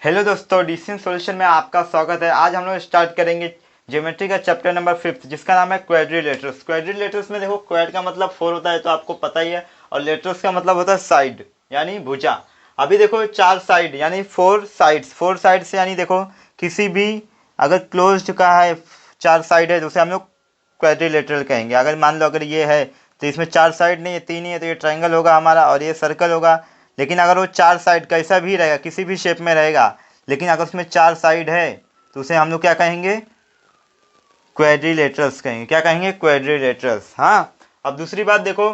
Hello दोस्तों, decision solution में आपका स्वागत है। आज हम लोग स्टार्ट करेंगे ज्योमेट्री का चैप्टर नंबर 5 जिसका नाम है क्वाड्रिलेटरल्स। क्वाड्रिलेटरल्स में देखो, क्वाड का मतलब 4 होता है तो आपको पता ही है, और लेटरल्स का मतलब होता है साइड यानी भुजा। अभी देखो 4 साइड यानी 4 साइड्स, 4 साइड्स यानी देखो किसी भी अगर क्लोज्ड का है 4 साइड है तो उसे हम लोग क्वाड्रिलेटरल कहेंगे। अगर मान लो अगर ये है तो इसमें 4 साइड नहीं है, 3 ही है, तो ये ट्रायंगल होगा हमारा और ये सर्कल होगा। लेकिन अगर वो 4 साइड कैसा भी रहेगा, किसी भी शेप में रहेगा, लेकिन अगर उसमें 4 साइड है तो उसे हम लोग क्या कहेंगे, क्वाड्रिलेटरल्स कहेंगे। क्या कहेंगे? क्वाड्रिलेटरल्स। हाँ, अब दूसरी बात देखो,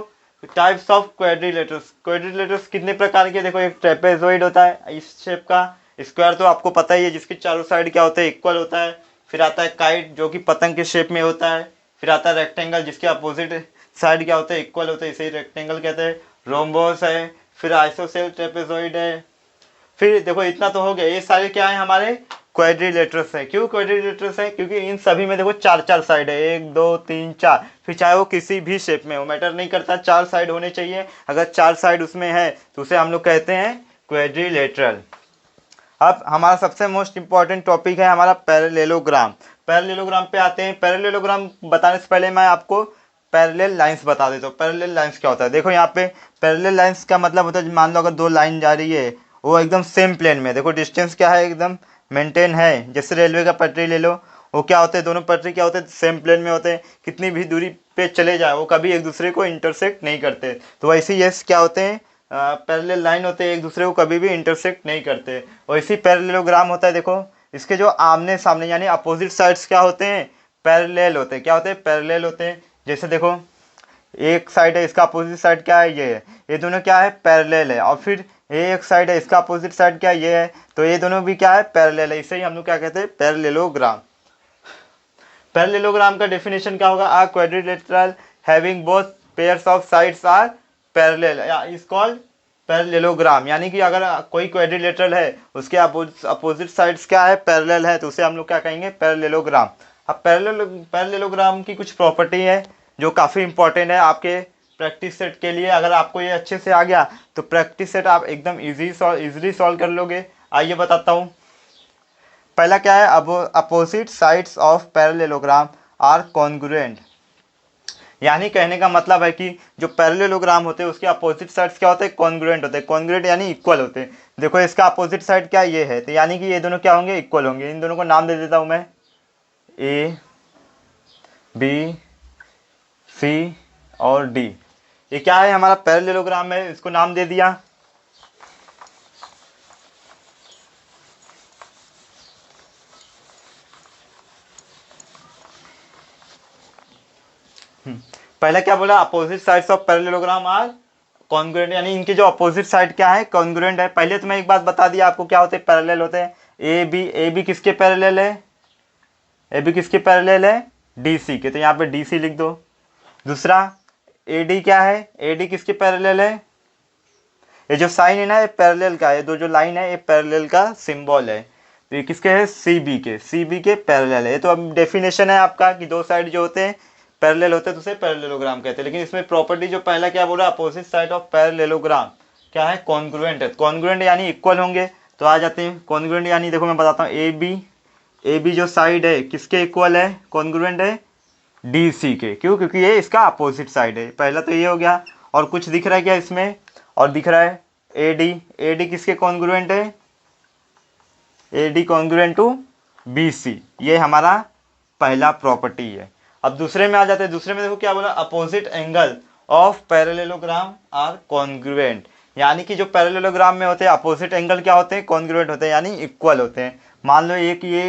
टाइप्स ऑफ क्वाड्रिलेटरल्स। क्वाड्रिलेटरल्स कितने प्रकार के? देखो, एक ट्रेपेजॉइड होता है इस शेप का, स्क्वायर तो आपको पता ही है जिसके चारों साइड क्या होते हैं, इक्वल होता है। फिर आता है काइट जो कि पतंग के शेप में होता है। फिर आता है रेक्टेंगल जिसके अपोजिट साइड क्या होते हैं, इक्वल होते हैं, इसे रेक्टेंगल कहते हैं। रोम्बोस है, फिर आइसोसेल ट्रेपेजॉइड है। फिर देखो इतना तो हो गया, ये सारे क्या है हमारे क्वाड्रिलेटरल्स है। क्यों क्वाड्रिलेटरल्स है? क्योंकि इन सभी में देखो 4 साइड है, 1 2 3 4। फिर चाहे वो किसी भी शेप में हो, मैटर नहीं करता, 4 साइड होने चाहिए। अगर 4 साइड उसमें है तो उसे हम लोग कहते हैं क्वाड्रिलेटरल। अब हमारा सबसे मोस्ट इंपॉर्टेंट टॉपिक है हमारा पैरेललोग्राम। पैरेललोग्राम पे आते हैं। पैरेललोग्राम बताने से पहले मैं आपको पैरेलल लाइंस बता देता हूँ। पैरेलल लाइंस क्या होता है? देखो यहाँ पे पैरेलल लाइंस का मतलब होता है, मान लो अगर 2 लाइन जा रही है वो एकदम सेम प्लेन में, देखो डिस्टेंस क्या है, एकदम मेंटेन है। जैसे रेलवे का पटरी ले लो, वो क्या होते हैं, दोनों पटरी क्या होते हैं, सेम प्लेन में होते हैं। कितनी भी दूरी पे चले जाए वो कभी एक दूसरे को इंटरसेक्ट नहीं करते। तो वैसे ये क्या होते हैं, पैरेलल लाइन होते हैं, एक दूसरे को कभी भी इंटरसेक्ट नहीं करते। और इसी पैरेललोग्राम होता है। देखो इसके जो आमने सामने यानी अपोजिट साइड्स क्या होते हैं, पैरेलल होते हैं। क्या होते हैं? पैरेलल होते हैं। जैसे देखो एक साइड है, इसका अपोजिट साइड क्या है, ये है, ये दोनों क्या है, पैरेलल है। और फिर ये एक साइड है, इसका अपोजिट साइड क्या है, ये है, तो ये दोनों भी क्या है, पैरेलल है। इसे ही हम लोग क्या कहते हैं, पैरेललोग्राम। पैरेललोग्राम का डेफिनेशन क्या होगा? A quadrilateral having both pairs of sides are parallel is called parallelogram. यानी कि अगर कोई क्वाड्रिलेटरल है उसके अपोजिट साइड्स क्या है, पैरेलल है, तो उसे हम लोग क्या कहेंगे, पैरेललोग्राम। अब पैरेललोग्राम की कुछ प्रॉपर्टी है जो काफ़ी इंपॉर्टेंट है आपके प्रैक्टिस सेट के लिए। अगर आपको ये अच्छे से आ गया तो प्रैक्टिस सेट आप एकदम इजीली सॉल्व कर लोगे। आइए बताता हूँ। पहला क्या है, अब opposite sides of parallelogram are congruent. यानी कहने का मतलब है कि जो पैरेललोग्राम होते हैं उसके अपोजिट साइड्स क्या होते हैं, कॉन्ग्रुएंट होते हैं। कॉन्ग्रुएंट यानी इक्वल होते हैं। देखो इसका अपोजिट साइड क्या ये है, तो यानी कि ये दोनों क्या होंगे, इक्वल होंगे। इन दोनों को नाम दे देता हूँ मैं, ए बी सी और डी। ये क्या है, हमारा पैरेललोग्राम है, इसको नाम दे दिया। पहले क्या बोला, opposite sides of parallelogram are congruent, यानी इनके जो अपोजिट साइड क्या है, कॉन्ग्रुएंट है। पहले तो मैं एक बात बता दिया आपको, क्या होते हैं, पैरेलल होते हैं। ए बी किसके पैरेलल है, ए बी किसके पैरेलल है, डी सी के, तो यहाँ पे डी सी लिख दो। दूसरा ए डी क्या है, ए डी किसके पैरेलल है, ये जो साइन है ना ये पैरेलल का है, दो जो लाइन है ये पैरेलल का सिंबल है। तो ये किसके है, सी बी के पैरेलल है। तो अब डेफिनेशन है आपका कि दो साइड जो होते हैं पैरेलल होते हैं तो उसे पैरेललोग्राम कहते हैं। लेकिन इसमें प्रॉपर्टी जो पहला क्या बोला, अपोजिट साइड ऑफ पैरेललोग्राम क्या है, कॉन्ग्रुएंट है। कॉन्ग्रुएंट यानी इक्वल होंगे। तो आ जाते हैं कॉन्ग्रुएंट, यानी देखो मैं बताता हूँ, ए बी जो साइड है किसके इक्वल है, कॉन्ग्रुएंट है, डी सी के। क्यों? क्योंकि ये इसका अपोजिट साइड है। पहला तो ये हो गया। और कुछ दिख रहा है क्या इसमें, और दिख रहा है ए डी किसके कॉन्ग्रुएंट है, A D congruent to B C. ये हमारा पहला प्रॉपर्टी है। अब दूसरे में आ जाते हैं। दूसरे में देखो क्या बोला, opposite angle of parallelogram are congruent. यानी कि जो पैरेललोग्राम में होते हैं अपोजिट एंगल क्या होते हैं, कॉन्ग्रुएंट होते हैं, यानी इक्वल होते हैं। मान लो एक ये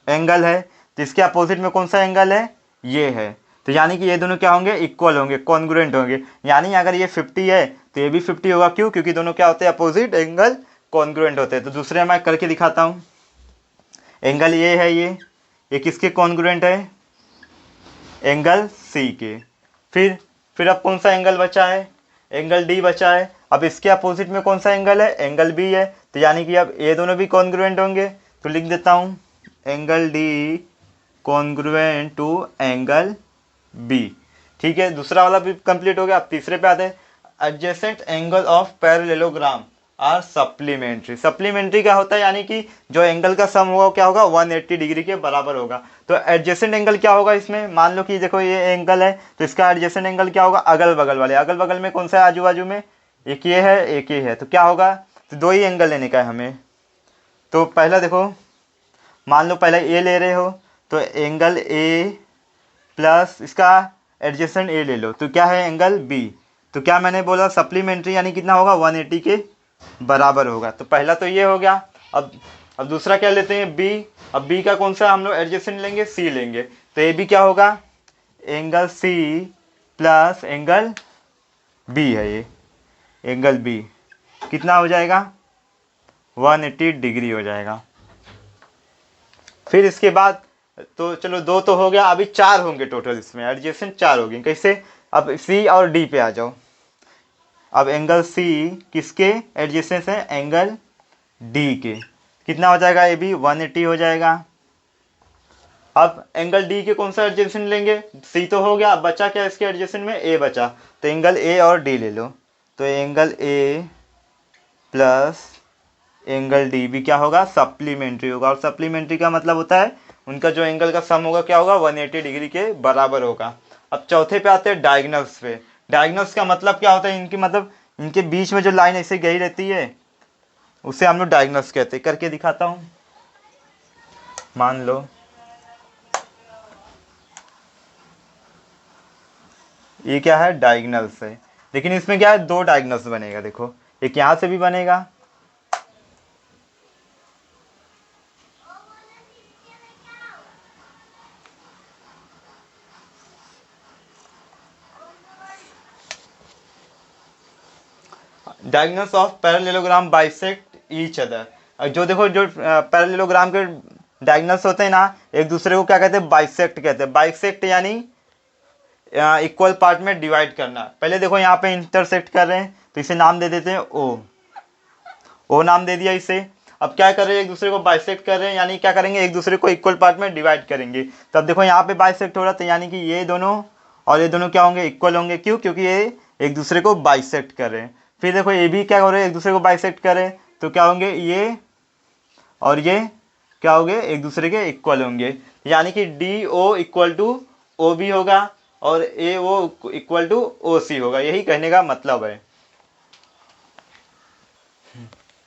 एंगल है तो इसके अपोजिट में कौन सा एंगल है, ये है, तो यानी कि ये दोनों क्या होंगे, इक्वल होंगे, कॉन्ग्रुएंट होंगे। यानी अगर ये 50 है तो ये भी 50 होगा। क्यों? क्योंकि दोनों क्या होते हैं, अपोजिट एंगल कॉन्ग्रुएंट होते हैं। तो दूसरे मैं करके दिखाता हूँ। एंगल ये है, ये किसके कॉन्ग्रुएंट है, एंगल सी के। फिर अब कौन सा एंगल बचा है, एंगल डी बचा है। अब इसके अपोजिट में कौन सा एंगल है, एंगल बी है। तो यानी कि अब ये दोनों भी कॉन्ग्रुएंट होंगे। तो लिख देता हूँ angle D congruent to angle B. ठीक है, दूसरा वाला भी कंप्लीट हो गया। अब तीसरे पे आते हैं, adjacent angle of parallelogram are supplementary. Supplementary क्या होता है, यानी कि जो एंगल का सम होगा क्या होगा, 180 डिग्री के बराबर होगा। तो एडजेसेंट एंगल क्या होगा इसमें, मान लो कि देखो ये एंगल है, तो इसका एडजेसेंट एंगल क्या होगा, अगल बगल वाले। अगल बगल में कौन सा है, आजू बाजू में एक ये है एक ये है, तो क्या होगा, तो दो ही एंगल लेने का है हमें। तो पहला देखो, मान लो पहले ए ले रहे हो, तो एंगल ए प्लस इसका एडजेसेंट ए ले लो, तो क्या है एंगल बी। तो क्या मैंने बोला, सप्लीमेंट्री यानी कितना होगा, 180 के बराबर होगा। तो पहला तो ये हो गया। अब दूसरा क्या लेते हैं, बी। अब बी का कौन सा हम लोग एडजेसेंट लेंगे, सी लेंगे। तो ए बी क्या होगा, angle C plus angle B है ये, एंगल बी कितना हो जाएगा, 180 डिग्री हो जाएगा। फिर इसके बाद तो चलो दो तो हो गया, अभी चार होंगे टोटल, इसमें एडजेसेंट चार होंगे। कैसे, अब सी और डी पे आ जाओ। अब एंगल सी किसके एडजेसेंट है, एंगल डी के। कितना हो जाएगा, ये भी 180 हो जाएगा। अब एंगल डी के कौन सा एडजेसेंट लेंगे, सी तो हो गया, अब बचा क्या इसके एडजेसेंट में, ए बचा। तो एंगल ए और डी ले लो। तो angle A plus angle D भी क्या होगा, सप्लीमेंट्री होगा। और सप्लीमेंट्री का मतलब होता है उनका जो एंगल का सम होगा क्या होगा, 180 डिग्री के बराबर होगा। अब चौथे पे आते हैं डायगोनल्स पे। डायगोनल्स का मतलब क्या होता है, इनकी मतलब इनके बीच में जो लाइन ऐसे गई रहती है उसे हम लोग डायगोनल्स कहते हैं। करके दिखाता हूँ, मान लो ये क्या है, डायगोनल्स है। लेकिन इसमें क्या है, दो डायगोनल्स बनेगा। देखो एक यहाँ से भी बनेगा, diagonals of parallelogram bisect each other. जो देखो जो पैरेललोग्राम के डायगोनल्स होते हैं ना, एक दूसरे को क्या कहते हैं, बाइसेक्ट कहते हैं। बाइसेक्ट यानी इक्वल पार्ट में डिवाइड करना। पहले देखो यहाँ पे इंटरसेक्ट कर रहे हैं, तो इसे नाम दे देते हैं ओ नाम दे दिया इसे। अब क्या कर रहे हैं, एक दूसरे को बाइसेक्ट कर रहे हैं, यानी क्या करेंगे, एक दूसरे को इक्वल पार्ट में डिवाइड करेंगे। तब देखो यहाँ पे बाइसेक्ट हो रहा था, यानी कि ये दोनों और ये दोनों क्या होंगे, इक्वल होंगे। क्यों, क्योंकि ये एक दूसरे को बाइसेक्ट कर रहे हैं। फिर देखो ये भी क्या हो रहे हैं, एक दूसरे को बाइसेक्ट कर रहे हैं, तो क्या होंगे, ये और ये क्या होंगे, एक दूसरे के इक्वल होंगे। यानी कि D O equal to O B होगा और ए ओ इक्वल टू ओ सी होगा। यही कहने का मतलब है।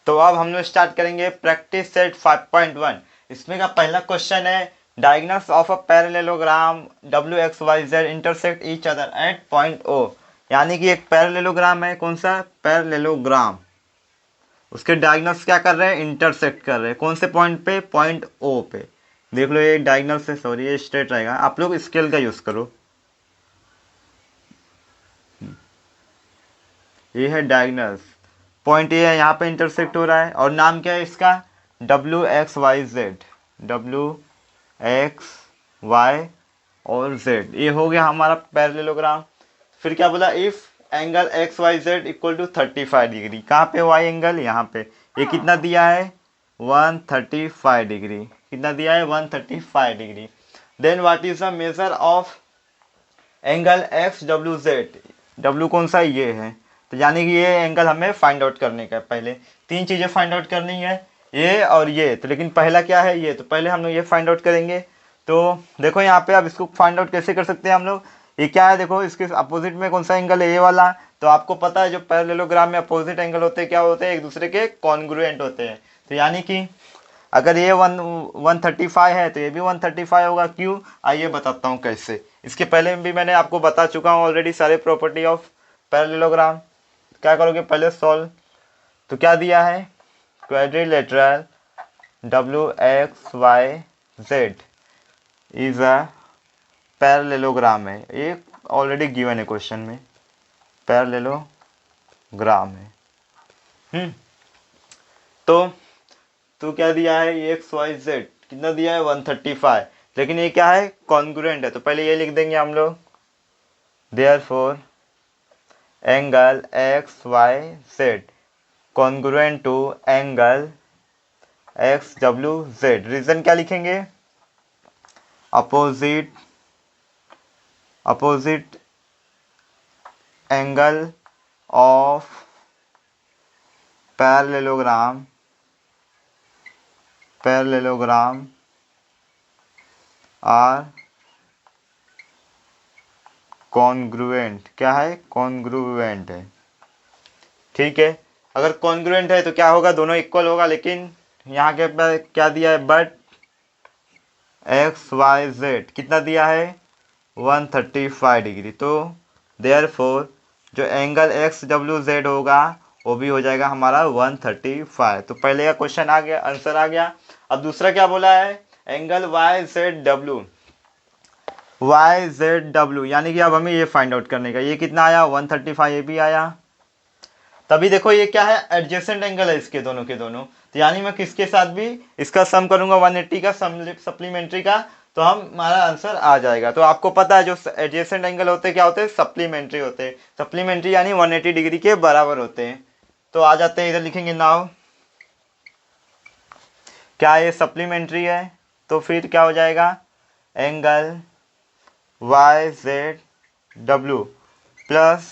तो अब हम लोग स्टार्ट करेंगे प्रैक्टिस सेट 5.1। इसमें का पहला क्वेश्चन है, diagonals of a parallelogram W X Y Z intersect each other at point O. यानी कि एक पैरेललोग्राम है, कौन सा पैरेललोग्राम, उसके डायगोनल्स क्या कर रहे हैं, इंटरसेक्ट कर रहे हैं। कौन से पॉइंट पे, पॉइंट ओ पे। देख लो ये डायगोनल से, सॉरी ये स्ट्रेट रहेगा, आप लोग स्केल का यूज करो। ये है डायगोनल्स, पॉइंट ए है, यहाँ पे इंटरसेक्ट हो रहा है। और नाम क्या है इसका, W X Y Z, W X Y और जेड। ये हो गया हमारा पैरेललोग्राम। फिर क्या बोला, if angle X Y Z equal to 35 degree. कहाँ पे वाई एंगल, यहाँ पे। ये कितना दिया है, 135 डिग्री। कितना दिया है, 135 degree. Then what is the measure of angle X W Z. W कौन सा, ये है। तो यानी कि ये एंगल हमें फाइंड आउट करने का है। पहले तीन चीज़ें फाइंड आउट करनी है, ये और ये। तो लेकिन पहला क्या है, ये। तो पहले हम लोग ये फाइंड आउट करेंगे। तो देखो यहाँ पे अब इसको फाइंड आउट कैसे कर सकते हैं हम लोग, ये क्या है, देखो इसके अपोजिट में कौन सा एंगल है, ये वाला। तो आपको पता है जो पैरेललोग्राम में अपोजिट एंगल होते हैं क्या होते हैं, एक दूसरे के कॉन्ग्रुएंट होते हैं। तो यानी कि अगर ये 135 है तो ये भी 135 होगा। क्यों, आइए बताता हूँ कैसे। इसके पहले भी मैंने आपको बता चुका हूँ ऑलरेडी सारे प्रॉपर्टी ऑफ पैरेललोग्राम। क्या करोगे, पहले सॉल्व। तो क्या दिया है, quadrilateral W X Y Z is a parallelogram है। ये ऑलरेडी गिवन है क्वेश्चन में, पैरेललोग्राम है। तो क्या दिया है, ये एक्स वाई जेड कितना दिया है, 135। लेकिन ये क्या है, कॉन्ग्रुएंट है। तो पहले ये लिख देंगे हम लोग, therefore angle X Y Z congruent to angle X W Z. Reason क्या लिखेंगे, opposite angle of parallelogram are congruent. क्या है? कॉन्ग्रुएंट है। ठीक है, अगर कॉन्ग्रुएंट है तो क्या होगा? दोनों इक्वल होगा, लेकिन यहाँ के पे क्या दिया है? बट एक्स वाई जेड कितना दिया है? 135 डिग्री। तो देयरफॉर जो एंगल एक्स डब्ल्यू जेड होगा वो भी हो जाएगा हमारा 135। तो पहले का क्वेश्चन आ गया, आंसर आ गया। अब दूसरा क्या बोला है? एंगल वाई जेड डब्ल्यू, यानी कि अब हमें ये फाइंड आउट करने का। ये कितना आया? 135। ये भी आया। तभी देखो ये क्या है? एडजेसेंट एंगल है इसके दोनों के दोनों। तो यानी मैं किसके साथ भी इसका सम करूंगा 180 का सप्लीमेंट्री का, तो हमारा आंसर आ जाएगा। तो आपको पता है जो एडजेसेंट एंगल होते हैं क्या होते हैं? सप्लीमेंट्री होते हैं। सप्लीमेंट्री यानी 180 डिग्री के बराबर होते हैं। तो आ जाते हैं, इधर लिखेंगे नाउ। क्या ये सप्लीमेंट्री है? तो फिर क्या हो जाएगा? Angle Y Z W plus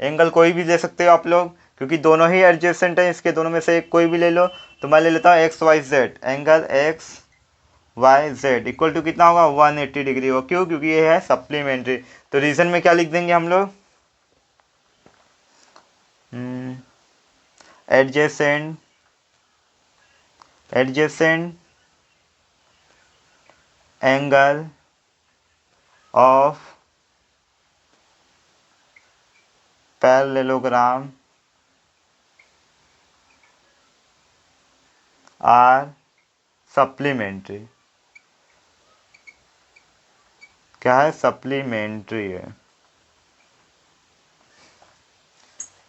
angle कोई भी ले सकते हो आप लोग, क्योंकि दोनों ही एडजेसेंट है। इसके दोनों में से एक कोई भी ले लो। तो मैं ले लेता हूँ X Y Z. Angle X Y Z equal to कितना होगा? 180 डिग्री हो। क्यों? क्योंकि ये है सप्लीमेंट्री। तो रीजन में क्या लिख देंगे हम लोग? Adjacent angle of parallelogram are supplementary. क्या है? सप्लीमेंट्री है।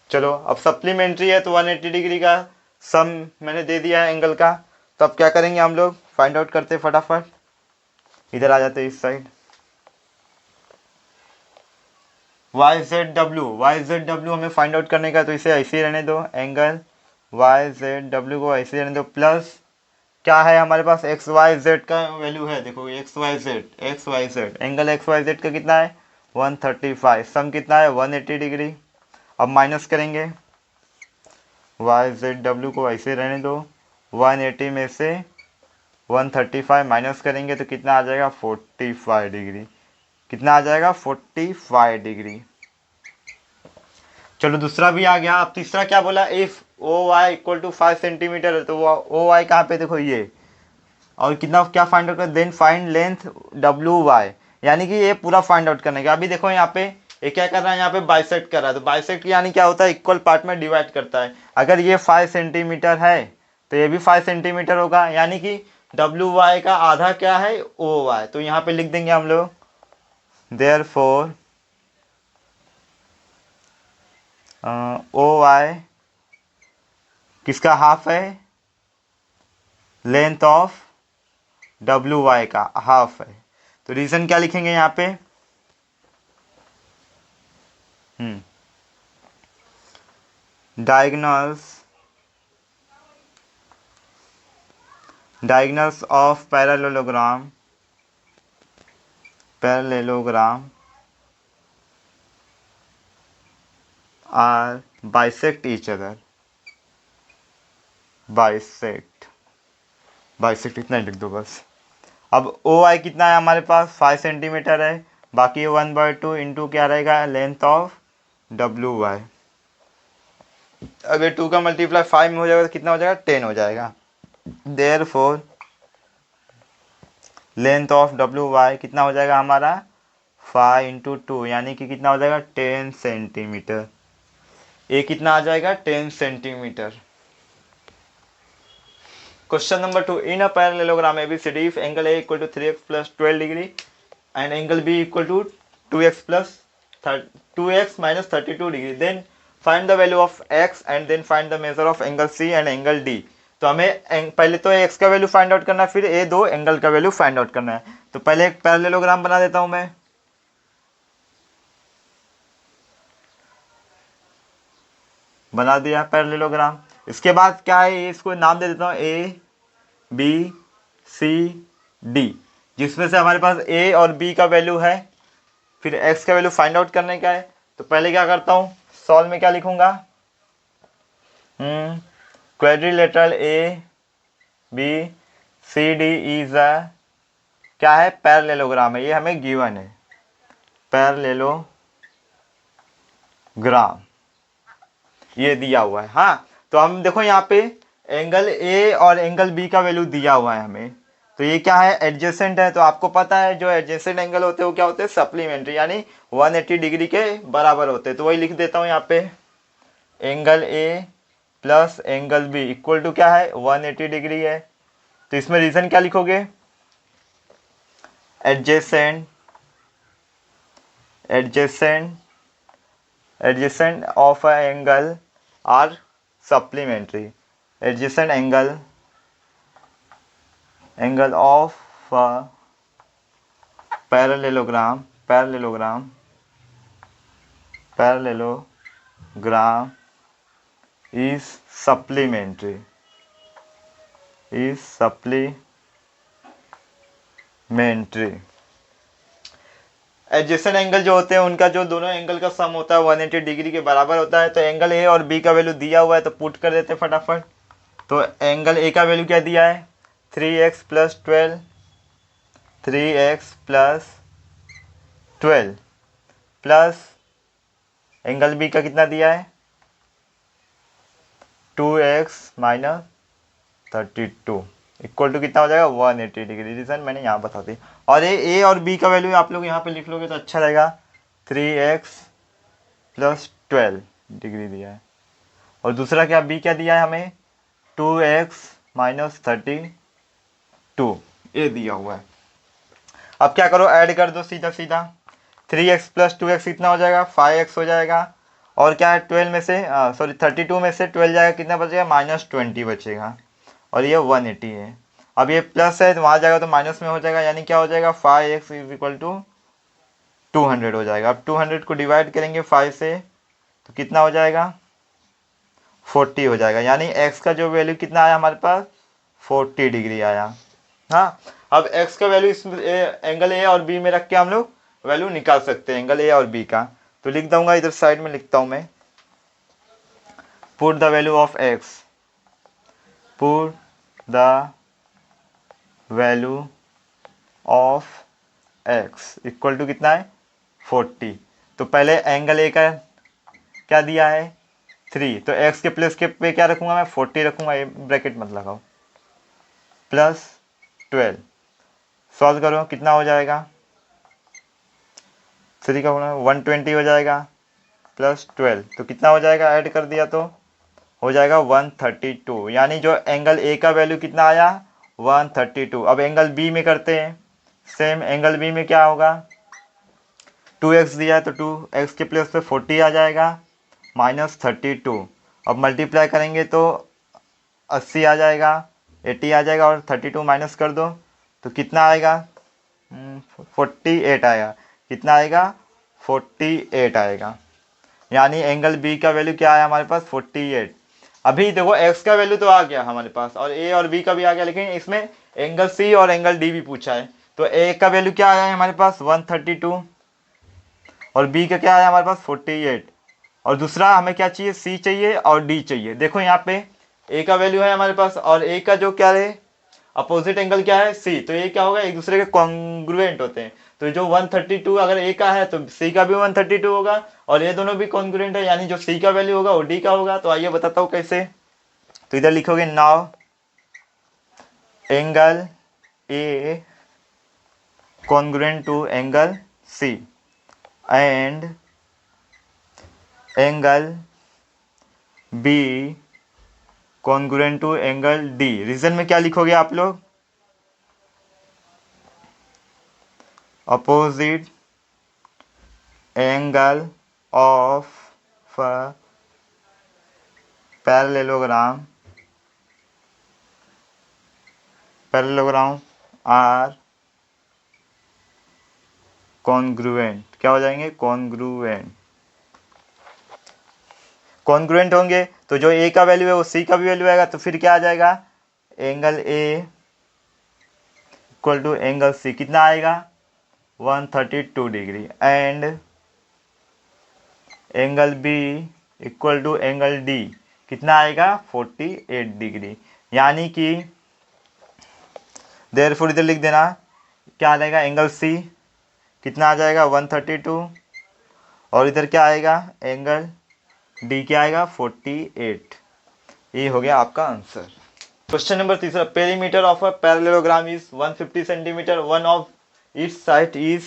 चलो, अब सप्लीमेंट्री है तो 180 डिग्री का सम मैंने दे दिया है एंगल का। तो अब क्या करेंगे हम लोग? फाइंड आउट करते फटाफट। इधर आ जाते इस साइड। वाई जेड डब्ल्यू हमें फाइंड आउट करने का, तो इसे ऐसे ही रहने दो। एंगल वाई जेड डब्ल्यू को ऐसे ही रहने दो। प्लस क्या है हमारे पास? एक्स वाई जेड का वैल्यू है। देखो X Y Z angle X Y Z का कितना है? 135। सम कितना है? 180 डिग्री। अब माइनस करेंगे। वाई जेड डब्ल्यू को ऐसे रहने दो। 180 में से 135 माइनस करेंगे तो कितना आ जाएगा? 45 डिग्री। कितना आ जाएगा? 45 डिग्री। चलो दूसरा भी आ गया। अब तीसरा क्या बोला? If O Y equal to 5 centimetre है, तो वो ओ वाई कहाँ पे? देखो ये। और कितना क्या फाइंड आउट कर? Then find length W Y, यानी कि ये पूरा फाइंड आउट करने का। अभी देखो यहाँ पे ये क्या कर रहा है? यहाँ पे बाइसेक्ट कर रहा है। तो बाइसेक्ट यानी क्या होता है? इक्वल पार्ट में डिवाइड करता है। अगर ये 5 सेंटीमीटर है तो ये भी 5 सेंटीमीटर होगा, यानी कि डब्ल्यू वाई का आधा क्या है? O Y. तो यहाँ पे लिख देंगे हम लोग देयरफॉर ओ वाई किसका हाफ है? लेंथ ऑफ डब्ल्यू वाई का हाफ है। तो रीजन क्या लिखेंगे यहाँ पे? Diagonals of parallelogram are bisect each other. Bisect इतना ही लिख दो बस। अब ओ आई कितना है हमारे पास? 5 सेंटीमीटर है। बाकी 1/2 इंटू क्या रहेगा? Length of W Y. अब ये 2 का मल्टीप्लाई 5 में हो जाएगा तो कितना हो जाएगा? 10 हो जाएगा। Therefore length of W Y कितना हो जाएगा हमारा? 5 इंटू 2, यानी कि कितना हो जाएगा? 10 सेंटीमीटर। ये कितना आ जाएगा? 10 centimetre. Question number 2, in a parallelogram ABCD if angle A equal to 3x plus 12 degree and angle B equal to 2x minus 32 degree, then find the value of x and then find the measure of angle C and angle D। तो हमें पहले तो x का value find out करना है, फिर ये दो एंगल का वैल्यू फाइंड आउट करना है। तो पहले एक पैरेललोग्राम बना देता हूं मैं। बना दिया पैरेललोग्राम। इसके बाद क्या है? इसको नाम दे देता हूँ ABCD, जिसमें से हमारे पास A और B का वैल्यू है, फिर x का वैल्यू फाइंड आउट करने का है। तो पहले क्या करता हूँ? सॉल्व में क्या लिखूंगा? Quadrilateral A B C D is a क्या है, पैरेललोग्राम है, ये हमें गिवन है, पैरेललोग्राम ये दिया हुआ है। हाँ, तो हम देखो यहाँ पे एंगल ए और एंगल बी का वैल्यू दिया हुआ है हमें, तो ये क्या है, एडजेसेंट है। तो आपको पता है जो एडजेसेंट एंगल होते हैं वो क्या होते हैं, सप्लीमेंट्री, यानी 180 डिग्री के बराबर होते हैं। तो वही लिख देता हूँ यहाँ पे, angle A plus angle B equal to क्या है, 180 डिग्री है। तो इसमें रीजन क्या लिखोगे, adjacent adjacent of a angle are supplementary, adjacent angle of parallelogram is supplementary adjacent angle जो होते हैं उनका जो दोनों एंगल का सम होता है 180 डिग्री के बराबर होता है। तो एंगल ए और बी का वैल्यू दिया हुआ है, तो पुट कर देते हैं फटाफट। तो एंगल ए का वैल्यू क्या दिया है, 3x + 12 प्लस एंगल बी का कितना दिया है, 2x - 32 इक्वल टू कितना हो जाएगा, 180 डिग्री। रीजन मैंने यहाँ बता दी। और ए और बी का वैल्यू आप लोग यहाँ पे लिख लोगे तो अच्छा रहेगा, 3x + 12 डिग्री दिया है। और दूसरा क्या, बी क्या दिया है हमें, 2x - 32 ये दिया हुआ है। अब क्या करो, ऐड कर दो सीधा सीधा, 3x + 2x कितना हो जाएगा, 5x हो जाएगा। और क्या है, 12 में से 32 में से 12 जाएगा, कितना बचेगा, -20 बचेगा। और ये 180 है। अब ये प्लस है तो वहाँ जाएगा तो माइनस में हो जाएगा, यानी क्या हो जाएगा, 5x = 200 हो जाएगा। अब 200 को डिवाइड करेंगे 5 से तो कितना हो जाएगा, 40 हो जाएगा। यानी x का जो वैल्यू कितना आया हमारे पास, 40 डिग्री आया। हाँ, अब x का वैल्यू इस एंगल ए और बी में रख के हम लोग वैल्यू निकाल सकते हैं एंगल ए और बी का। तो लिख दूंगा, इधर साइड में लिखता हूँ मैं, put the value of x, put the value of x equal to कितना है, 40। तो पहले एंगल ए का क्या दिया है, 3, तो x के प्लेस के पे क्या रखूंगा मैं, 40 रखूंगा, ये ब्रैकेट मत लगाओ, प्लस 12 सॉल्व करो कितना हो जाएगा, 3 का होना 120 हो जाएगा, प्लस 12 तो कितना हो जाएगा, ऐड कर दिया तो हो जाएगा 132। यानी जो एंगल ए का वैल्यू कितना आया, 132। अब एंगल बी में करते हैं, सेम एंगल बी में क्या होगा, 2x दिया है तो 2x के प्लेस पे 40 आ जाएगा, -32। अब मल्टीप्लाई करेंगे तो 80 आ जाएगा, 80 आ जाएगा, और 32 माइनस कर दो तो कितना आएगा, 48 आएगा। कितना आएगा, 48 आएगा। यानी एंगल बी का वैल्यू क्या आया हमारे पास, 48। अभी देखो x का वैल्यू तो आ गया हमारे पास, और a और b का भी आ गया, लेकिन इसमें एंगल c और एंगल d भी पूछा है। तो a का वैल्यू क्या आया है हमारे पास, 132, और b का क्या आया हमारे पास, 48। और दूसरा हमें क्या चाहिए, c चाहिए और d चाहिए। देखो यहाँ पे a का वैल्यू है हमारे पास, और a का जो क्या है अपोजिट एंगल क्या है, c, तो ये क्या होगा, एक दूसरे के कॉन्ग्रुएंट होते हैं। तो जो 132 अगर a का है तो c का भी 132 होगा, और ये दोनों भी कॉन्ग्रुएंट है, यानी जो c का वैल्यू होगा वो d का होगा। तो आइए बताता हूँ कैसे। तो इधर लिखोगे, now angle a congruent to angle c and angle b congruent to angle d। Reason में क्या लिखोगे आप लोग, opposite angle of parallelogram are congruent। क्या हो जाएंगे, कॉन्ग्रुएंट होंगे। तो जो a का वैल्यू है वो c का भी वैल्यू आएगा, तो फिर क्या आ जाएगा, angle a equal to angle c कितना आएगा, 132 degree, and angle b equal to angle d कितना आएगा 48 डिग्री। यानी कि देयरफॉर इधर लिख देना क्या आ जाएगा, एंगल सी कितना आ जाएगा 132, और इधर क्या आएगा एंगल डी क्या आएगा 48। ये हो गया आपका आंसर। क्वेश्चन नंबर तीसरा, perimeter of a parallelogram is 150 centimetre, one of its side is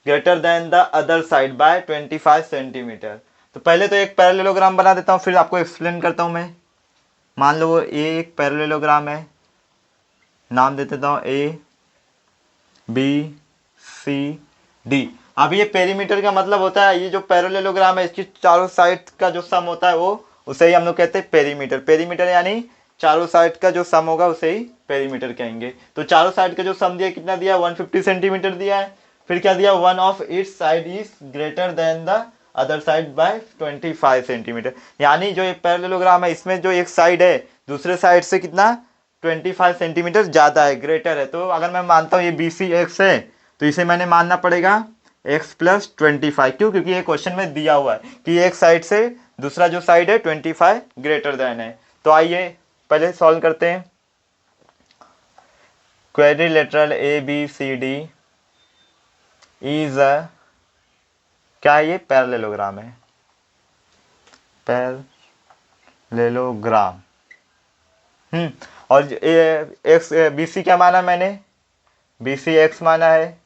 greater than the other side by 25 centimetre. तो पहले तो एक पैरेललोग्राम बना देता हूँ, फिर आपको एक्सप्लेन करता हूँ मैं। मान लो ये एक पैरेललोग्राम है, नाम दे देता हूँ ए बी सी डी। अब ये पेरीमीटर का मतलब होता है ये जो पैरेललोग्राम है इसकी चारों साइड का जो सम होता है वो उसे ही हम लोग कहते हैं पेरीमीटर। पेरीमीटर यानी चारों साइड का जो सम होगा उसे ही पेरीमीटर कहेंगे। तो चारों साइड का जो सम दिया कितना दिया 150 सेंटीमीटर दिया है। फिर क्या दिया, one of its side is greater than the other side by 25 centimetre. यानी जो ये पैरेललोग्राम है इसमें जो एक साइड है दूसरे साइड से कितना 25 सेंटीमीटर ज़्यादा है, ग्रेटर है। तो अगर मैं मानता हूँ ये बी सी एक्स है तो इसे मैंने मानना पड़ेगा x प्लस 25। क्यों, क्योंकि ये क्वेश्चन में दिया हुआ है कि एक साइड से दूसरा जो साइड है 25 ग्रेटर देन है। तो आइए पहले सॉल्व करते हैं। Quadrilateral A B C D is a, क्या है ये पैरेललोग्राम है, पैरेललोग्राम। और एक्स बी सी क्या माना मैंने, बी सी एक्स माना है,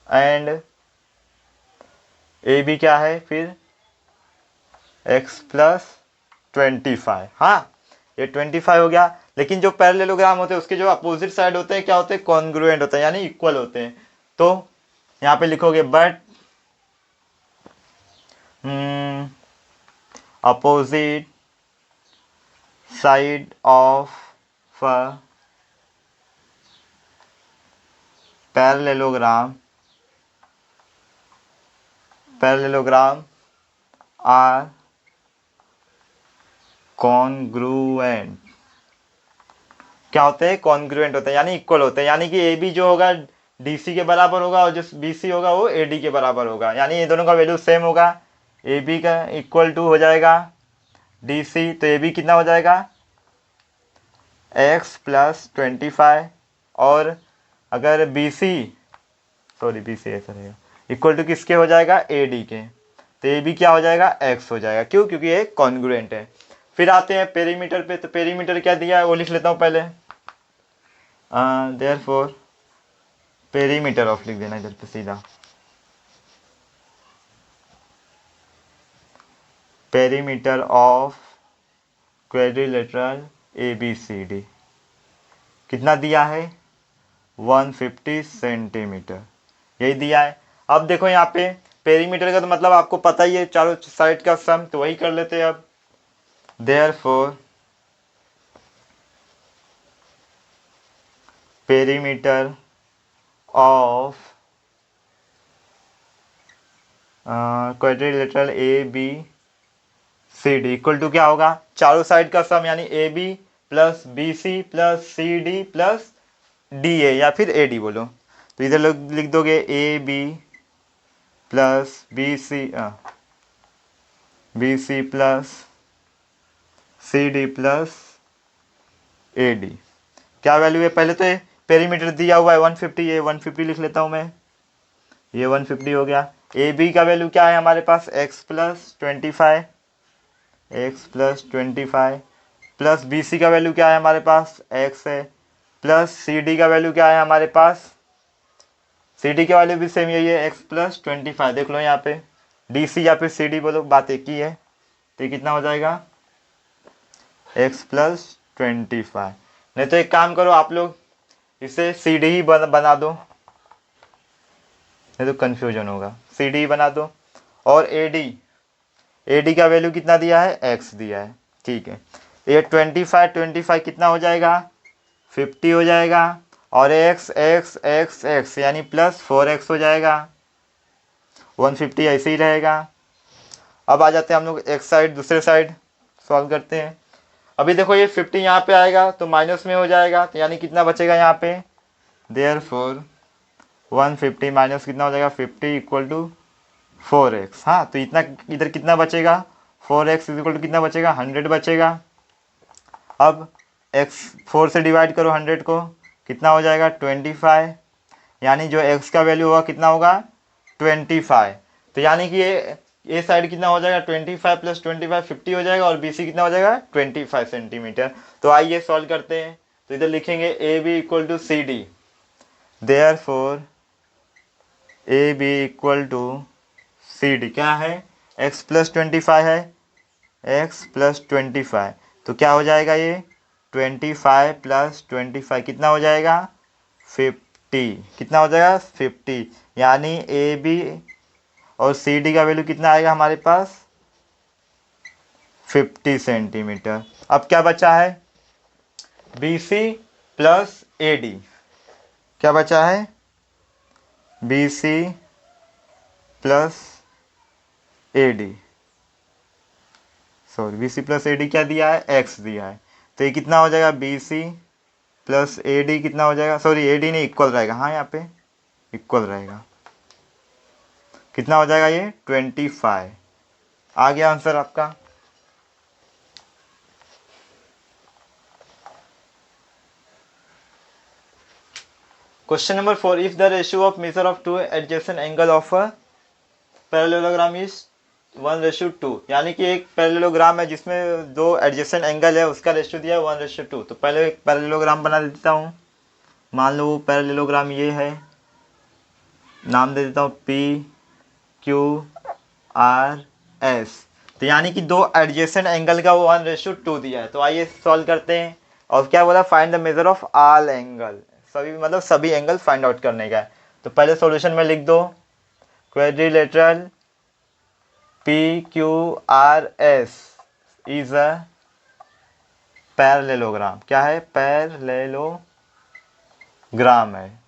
एंड ए बी क्या है फिर x प्लस 25। हाँ ये 25 हो गया। लेकिन जो पैरेललोग्राम होते हैं उसके जो अपोजिट साइड होते हैं क्या होते हैं, कॉन्ग्रुएंट होते हैं यानी इक्वल होते हैं। तो यहाँ पे लिखोगे but opposite side of parallelogram are congruent. क्या होते हैं, कॉन्ग्रुएंट होते हैं यानी इक्वल होते हैं। यानी कि ए बी जो होगा डी सी के बराबर होगा और जो बी सी होगा वो ए डी के बराबर होगा। यानी ये दोनों का वैल्यू सेम होगा। ए बी का इक्वल टू हो जाएगा डी सी, तो ए बी कितना हो जाएगा x प्लस 25, और अगर बी सी ऐसा रहेगा इक्वल टू किसके हो जाएगा ए डी के, तो ए बी क्या हो जाएगा x हो जाएगा। क्यों, क्योंकि ये कॉन्ग्रुएंट है। फिर आते हैं पेरीमीटर पे। तो पेरीमीटर क्या दिया है वो लिख लेता हूँ पहले। देयरफॉर पेरीमीटर ऑफ लिख देना इधर पे सीधा, perimeter of quadrilateral A B C D कितना दिया है 150 सेंटीमीटर, यही दिया है। अब देखो यहाँ पे पेरीमीटर का तो मतलब आपको पता ही है चारों साइड का सम, तो वही कर लेते हैं अब। Therefore perimeter of quadrilateral A B C D equal to क्या होगा, चारों साइड का सम यानी A B plus B C plus C D plus D A या फिर ए डी बोलो। तो इधर लोग लिख दोगे A B plus B C plus C D plus A D. क्या वैल्यू है, पहले तो ये पेरीमीटर दिया हुआ है 150, ये 150 लिख लेता हूँ मैं, ये 150 हो गया। ए बी का वैल्यू क्या है हमारे पास x plus 25, plus B C का वैल्यू क्या है हमारे पास x है, प्लस सी डी का वैल्यू क्या है हमारे पास, सी डी का वैल्यू भी सेम यही है x प्लस 25। देख लो यहाँ पे डी सी या फिर सी डी बोलो, बात एक ही है। तो ये कितना हो जाएगा x प्लस 25। नहीं तो एक काम करो आप लोग इसे सी डी ही बना दो, नहीं तो कन्फ्यूजन होगा। सी डी बना दो। और ए डी का वैल्यू कितना दिया है x दिया है, ठीक है। ये 25 कितना हो जाएगा 50 हो जाएगा, और x यानी प्लस 4x हो जाएगा, 150 ऐसे ही रहेगा। अब आ जाते हैं हम लोग एक साइड दूसरे साइड सॉल्व करते हैं। अभी देखो ये 50 यहाँ पे आएगा तो माइनस में हो जाएगा, तो यानी कितना बचेगा यहाँ पे, देयरफॉर 150 माइनस कितना हो जाएगा 50 इक्वल टू 4x। हाँ, तो इतना इधर कितना बचेगा, 4x इज इक्वल टू कितना बचेगा, 100 बचेगा। अब x 4 से डिवाइड करो 100 को, कितना हो जाएगा 25, यानी जो x का वैल्यू होगा कितना होगा 25। तो यानी कि ये साइड कितना हो जाएगा 25 प्लस 25 50 हो जाएगा, और बी सी कितना हो जाएगा 25 सेंटीमीटर। तो आइए सॉल्व करते हैं। तो इधर लिखेंगे A B equal to C D, therefore A B equal to C D क्या है, x प्लस 25 है, x प्लस 25, तो क्या हो जाएगा ये 25 प्लस 25 कितना हो जाएगा 50, कितना हो जाएगा 50, यानी ए बी और सी डी का वैल्यू कितना आएगा हमारे पास 50 सेंटीमीटर। अब क्या बचा है, B C plus A D, क्या बचा है B C plus A D, sorry B C plus A D क्या दिया है, एक्स दिया है। तो ये कितना हो जाएगा B C plus A D कितना हो जाएगा, सॉरी ए डी नहीं इक्वल रहेगा, हाँ यहाँ पे इक्वल रहेगा, कितना हो जाएगा ये 25। आ गया आंसर आपका। Question number 4, if the ratio of measure of two adjacent angle of a parallelogram is 1:2, यानी कि एक पैरेललोग्राम है जिसमें दो एडजेसेंट एंगल है, उसका रेशियो दिया है 1:2। तो पहले एक पैरेललोग्राम बना देता हूँ। मान लो पैरेललोग्राम ये है, नाम दे देता हूँ पी क्यू आर एस। तो यानी कि दो एडजेसेंट एंगल का वो 1:2 दिया है। तो आइए सॉल्व करते हैं। और क्या बोला, find the measure of all angle, सभी मतलब सभी एंगल फाइंड आउट करने का है। तो पहले सॉल्यूशन में लिख दो, quadrilateral P Q R S is a parallelogram, क्या है पैरेललोग्राम है।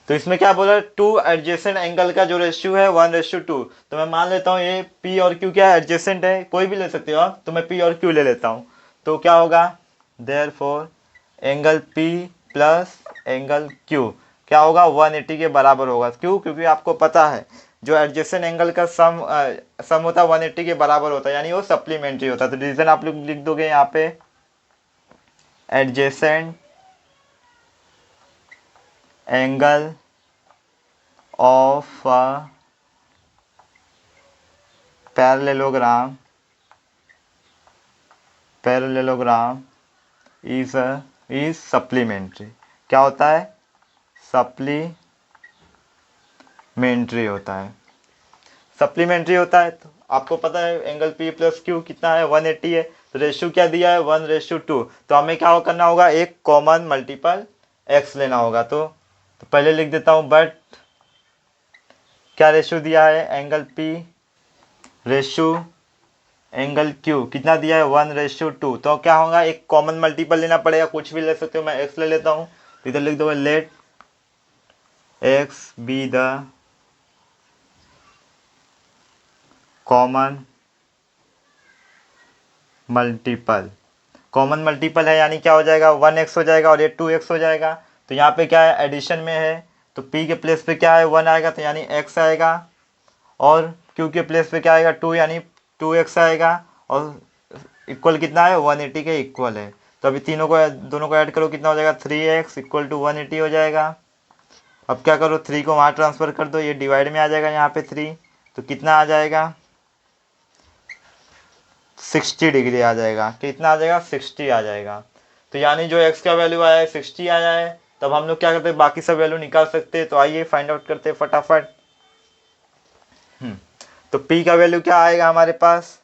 तो इसमें क्या बोला, टू एडजेसेंट एंगल का जो रेशियो है 1:2। तो मैं मान लेता हूँ ये P और Q क्या एडजेसेंट है, कोई भी ले सकते हो आप, तो मैं P और Q ले लेता हूँ। तो क्या होगा, therefore angle P plus angle Q क्या होगा 180 के बराबर होगा। क्यों, क्योंकि आपको पता है जो एडजेसेंट एंगल का सम होता है 180 के बराबर होता है, यानी वो सप्लीमेंट्री होता है। तो रीजन आप लोग लिख दोगे यहाँ पे, adjacent angle of parallelogram is supplementary, क्या होता है सप्लीमेंट्री होता है, सप्लीमेंट्री होता है। तो आपको पता है एंगल P प्लस Q कितना है 180 है, तो रेशियो क्या दिया है 1:2। तो हमें क्या करना होगा, एक कॉमन मल्टीपल x लेना होगा। तो पहले लिख देता हूँ, बट क्या रेशियो दिया है angle P ratio angle Q कितना दिया है 1:2। तो क्या होगा, एक कॉमन मल्टीपल लेना पड़ेगा, कुछ भी ले सकते हो, मैं x ले लेता हूँ। इधर लिख दो, let x be the common multiple, common multiple है यानी क्या हो जाएगा 1x हो जाएगा और ये 2x हो जाएगा। तो यहाँ पे क्या है, एडिशन में है, तो p के प्लेस पे क्या है 1 आएगा, तो यानी x आएगा, और q के प्लेस पे क्या आएगा 2 यानी 2x आएगा, और इक्वल कितना है 180 के इक्वल है। तो अभी दोनों को ऐड करो, कितना हो जाएगा 3x इक्वल टू 180 हो जाएगा। अब क्या करो, 3 को वहाँ ट्रांसफ़र कर दो, ये डिवाइड में आ जाएगा यहाँ पे 3, तो कितना आ जाएगा 60 डिग्री आ जाएगा, कितना आ जाएगा 60 आ जाएगा। तो यानी जो x का वैल्यू आया है 60 आया है। तब हम लोग क्या करते हैं, बाकी सब वैल्यू निकाल सकते हैं। तो आइए फाइंड आउट करते हैं फटाफट। तो P का वैल्यू क्या आएगा हमारे पास,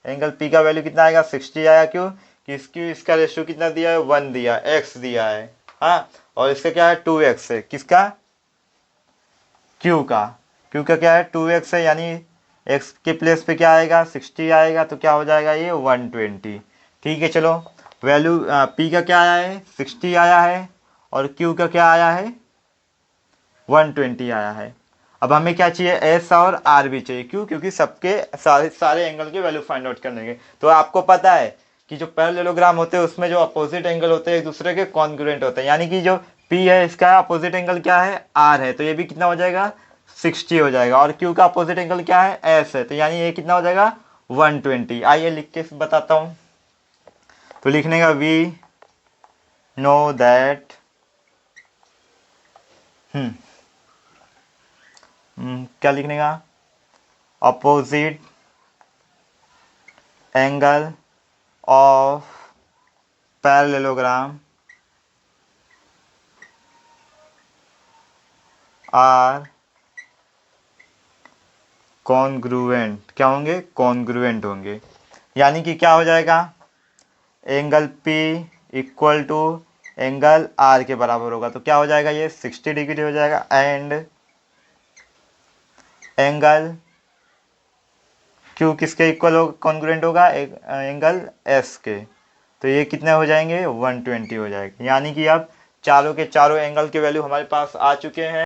एंगल P का वैल्यू कितना आएगा 60 आया। क्यों, इसका रेशियो कितना दिया है 1 दिया, x दिया है, हाँ, और इसका क्या है 2x है, किसका Q का क्या है 2x है, यानी x के प्लेस पे क्या आएगा 60 आएगा, तो क्या हो जाएगा ये 120। ठीक है, चलो वैल्यू P का क्या आया है 60 आया है, और Q का क्या आया है 120 आया है। अब हमें क्या चाहिए, S और R भी चाहिए। क्यों, क्योंकि सबके सारे एंगल के वैल्यू फाइंड आउट करने के। तो आपको पता है कि जो पैरेललोग्राम होते हैं उसमें जो अपोजिट एंगल होते हैं एक दूसरे के कॉन्ग्रुएंट होते हैं, यानी कि जो P है इसका अपोजिट एंगल क्या है R है, तो ये भी कितना हो जाएगा 60 हो जाएगा। और क्यू का अपोजिट एंगल क्या है, एस है, तो यानी ये कितना हो जाएगा 120। आइए लिख के बताता हूँ। तो लिखने का वी नो दैट क्या लिखने का, opposite angle of parallelogram are congruent. क्या होंगे, कॉन्ग्रुएंट होंगे। यानी कि क्या हो जाएगा, angle P equal to angle R के बराबर होगा। तो क्या हो जाएगा, ये 60 डिग्री हो जाएगा। एंड एंगल Q किसके इक्वल होगा, कॉन्ग्रुएंट होगा, एंगल S के। तो ये कितने हो जाएंगे, 120 हो जाएगा। यानी कि अब चारों के चारों एंगल के वैल्यू हमारे पास आ चुके हैं।